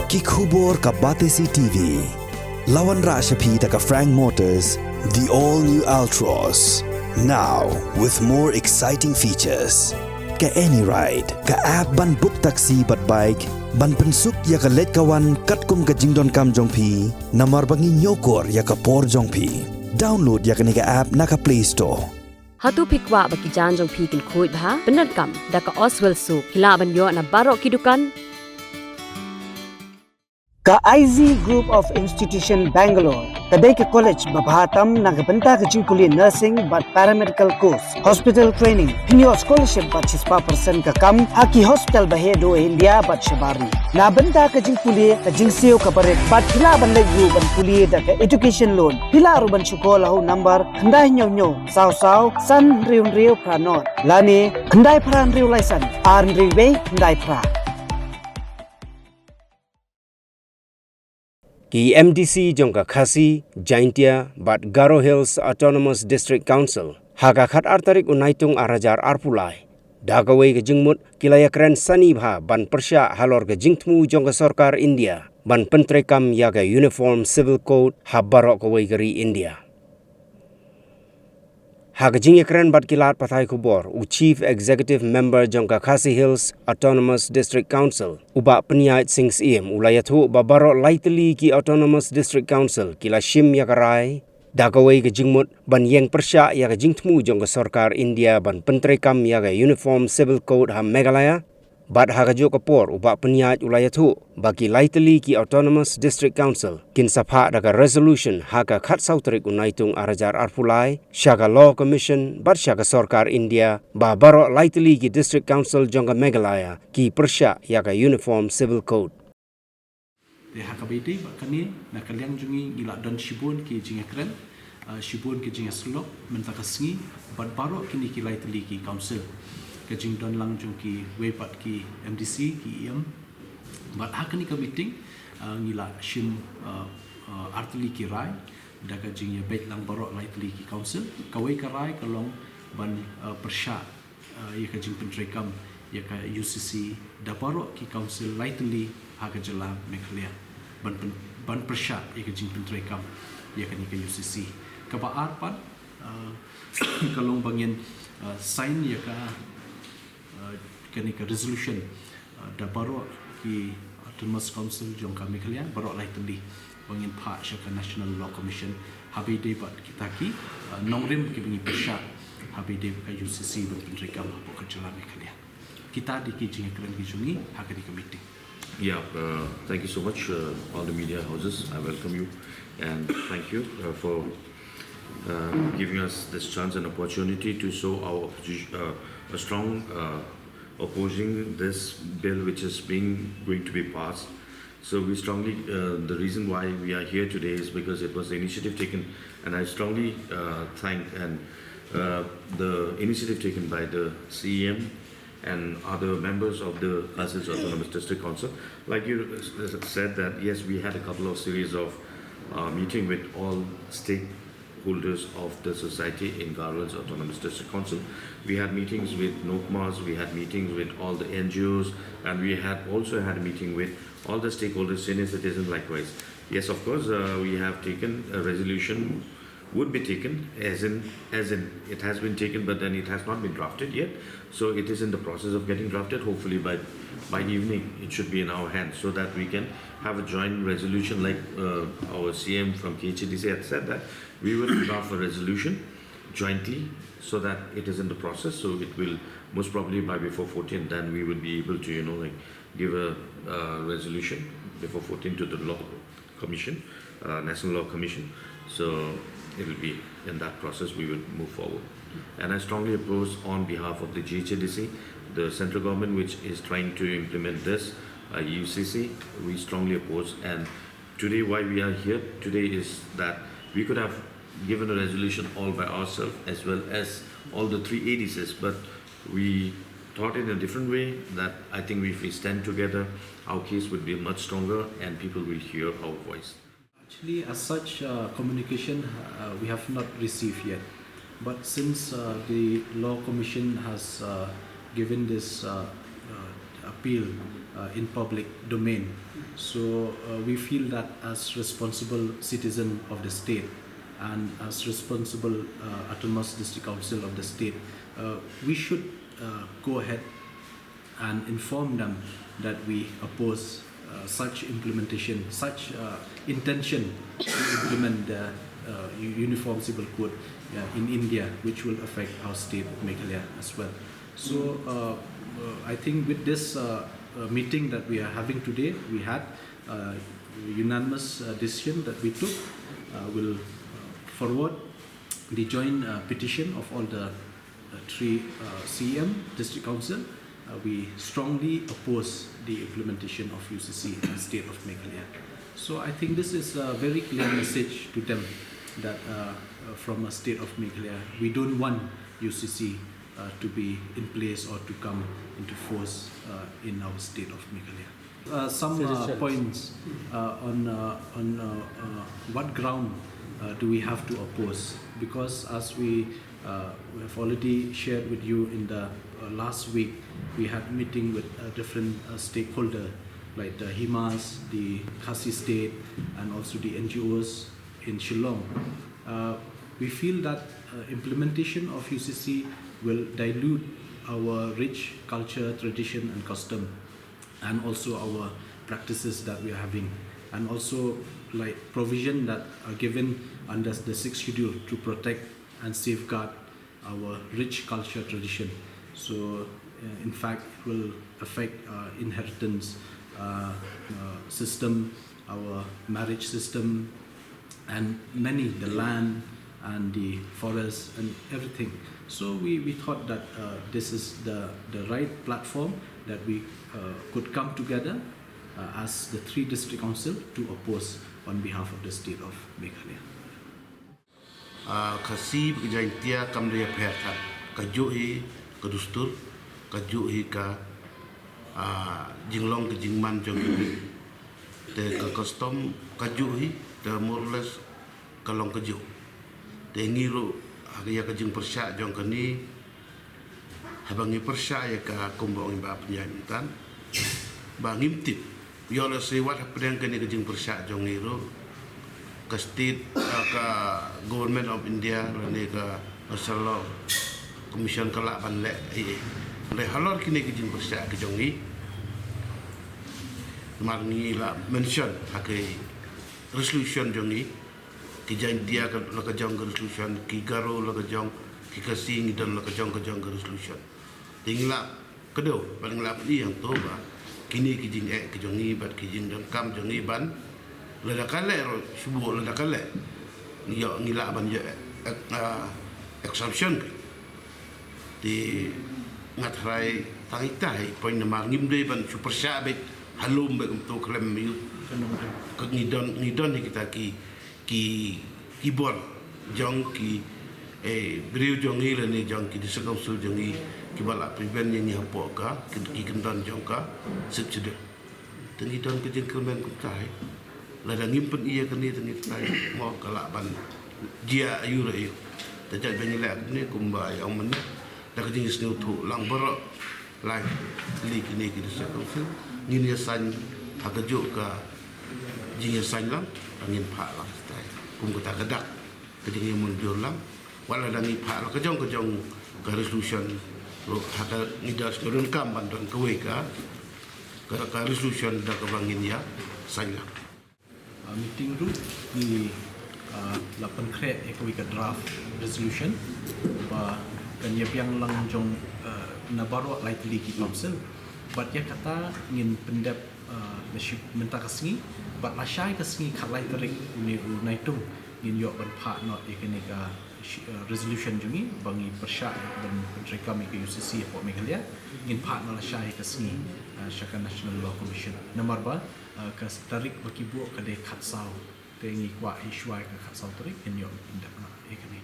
Kikubor ka Batesi TV. Lawan Rashapi taka Frank Motors, the all-new Altros. Now, with more exciting features. Ka any ride, ka app ban book taxi bat bike, ban pensuk ya ka let kawan katkum ka jingdon kam jongpi, namar bangi nyokor ya ka por jongpi. Download ya ka nika app naka Play Store. Hatu pikwa baki janjong pikin kuit bha, benar kam, daka Oswell Soup, hilaban yo na barok kidukan. Ka IZ Group of Institution Bangalore, kadai ke college babhatam nagabenta ke jingkuli nursing but paramedical course, hospital training, pinyo scholarship but 5% ka kam, haki hospital bahedo India but shabari. Na benta ke jingkuli ka jingseo ka baret but hila ban legu ban kuli da ka education loan. Hila ruban syukola ho number khandai nyo saw san riu pranot. Lani khandai pran riu license, arn riwe khandai pra. Ki MDC jongka Khasi, Jaintia, but Garo Hills Autonomous District Council, haga khat artarik unaitung arajar arpulai. Kawei ke Jingmut, kilaya keren sani bha ban Pyrshah halor ke Jingtmu jongka Sarkar India, ban pentrekam yaga Uniform Civil Code habarok Kawei keri India. Haga jing ekran bat kilat pathai kubor, Chief Executive Member jongka Khasi Hills Autonomous District Council, uba penyait sings iem ulayatu babaro laiteli ki Autonomous District Council kila shim yakarai, Kawei ke Jingmut ban yeng Pyrshah yaga jingtmu jongka Sarkar India ban pentrekam yaga Uniform Civil Code ha Meghalaya, bat haga jo kapor uba penyait ulayatu bagi laiteli ki Autonomous District Council kin sapha daga resolution haga khat sautrik unaitung arajar arpulai shaga Law Commission bat shaga Sarkar India ba baro laiteli ki District Council jongga Meghalaya ki Pyrshah yaga Uniform Civil Code. Dia hakabiti bakani na kalyang jungi gila don shibun ki jinga kren shibun ki jinga slok mentakasngi bat baro kini ki laiteli ki council kajing don lang jung ki wepat ki MDC ki IM bat hakani ka meeting ngila shim arteli ki rai da kajing ya bet lang barok lightly ki council Kawei ka rai kalong ban Pyrshah ya kajing pentrekam ya ka UCC da barok ki council lightly haka jala Meghalaya ban Pyrshah ya kajing pentrekam ya ka ni ka UCC ka ba arpan kalong bangin sign ya ka kani ka resolution da baro ki Autonomous Council jongka Meghalaya baro lightly bangin Pyrshah ka National Law Commission habide bat kita ki nongrim ki bangi Pyrshah habide ka UCC ban pentrekam hapo ka jala Meghalaya kita di ki jinga kren ki jungi hakadi committee. Yeah, thank you so much all the media houses. I welcome you and thank you for giving us this chance and opportunity to show our a strong opposing this bill which is going to be passed. So we strongly, the reason why we are here today is because it was the initiative taken, and I strongly thank and the initiative taken by the CEM and other members of the Khadc Autonomous District Council. Like you said that yes, we had a couple of series of meeting with all stakeholders of the society in Kawei's Autonomous District Council. We had meetings with NOCMAs, we had meetings with all the NGOs, and we had also had a meeting with all the stakeholders, senior citizens likewise. Yes, of course, we have taken a resolution, would be taken as in it has been taken, but then it has not been drafted yet. So it is in the process of getting drafted. Hopefully by evening it should be in our hands so that we can have a joint resolution like our CM from Khadc had said that we will draft a resolution jointly so that it is in the process. So it will most probably by before 14th, then we will be able to give a resolution before 14th to the Law Commission, National Law Commission. So it will be in that process we will move forward. And I strongly oppose on behalf of the Jhadc, the central government which is trying to implement this UCC, we strongly oppose. And today why we are here today is that we could have given a resolution all by ourselves as well as all the three ADCs, but we thought in a different way that I think if we stand together, our case would be much stronger and people will hear our voice. Actually, as such communication we have not received yet. But since the Law Commission has given this appeal in public domain. So we feel that as responsible citizen of the state and as responsible autonomous district council of the state, we should go ahead and inform them that we oppose such implementation, such intention to implement the Uniform Civil Code in India, which will affect our state Meghalaya as well. So I think with this meeting that we are having today, we had unanimous decision that we took. Will forward the joint petition of all the three CM district council. We strongly oppose the implementation of UCC in the state of Meghalaya. So I think this is a very clear message to them that from a state of Meghalaya, we don't want UCC to be in place or to come into force in our state of Meghalaya. Some points on what ground do we have to oppose? Because as we have already shared with you in the last week, we had meeting with different stakeholders like the HIMAS, the Khadc state, and also the NGOs in Shillong. We feel that implementation of UCC will dilute our rich culture, tradition, and custom, and also our practices that we are having, and also like provision that are given under the 6th schedule to protect and safeguard our rich culture tradition. So in fact it will affect inheritance system, our marriage system, and many, the land and the forest and everything. So we thought that this is the right platform that we could come together as the three district council to oppose on behalf of the state of Meghalaya. Kasi berjantia kam dia perhatian kajuhi kedustur kajuhi ka jinglong ke jingman jong te ka custom kajuhi te morles kalong kaju te ngiru ya ka jing Pyrshah jong kani habangi Pyrshah ya ka kumbong ba penyanyitan ba ngimtip yola sewat pedang kani ka jing Pyrshah jong ngiru ke state ke government of India ni ke masalah commission kelak banlek le halor kini ke jing Pyrshah ke jongi marngi la mention pakai resolution jongi ki jang dia ke la ke jong resolution ki garo la ke jong ki kasing dan la ke jong resolution tingla kedo paling la ni yang tu ba kini ki jing ke jongi bat ki jing dan kam jongi ban lada kale ro subuh lada kale yo ngila ban je exception di ngatrai tangitai poin namar ngimde ban Pyrshah bet halum be untuk klem yu ke ngidon ni kita ki bor jong ki beriu jong ni ni jong ki disegam sul jong ki bala prevent ni hapo ka ki kendon jong ka subsidi tengidon ke jengkelmen kutai lada ngimpen iya kini tengit tai mau kalak ban dia ayu rayu tajak bengilak ni kumba yang men dak jingis ni tu lang borok lai li kini kita sakau ngin ya san hakajuk ka jingis san lang angin pha lang tai kum kata Ghadc ke jingis mundur lang wala dangi pha lang kejong ka resolution lo haka nidas turun kam bandon Kawei ka resolution dak bangin ya san lang meeting room di lapan create ekoi ka draft resolution ba kan ye piang lang jong na baro likely ki council but ya kata ngin pendap minta kasngi but la shai kasngi khalai tarik ni naitung ngin yo ban pha no ekene ka resolution jungi bangi Pyrshah dan pentrika mi UCC po Meghalaya ngin pha no la shai kasngi Shaka National Law Commission nomor ba ke tarik bakibu ke de khatsau tengi kwa iswai ke khatsau tarik en yo indak na ekene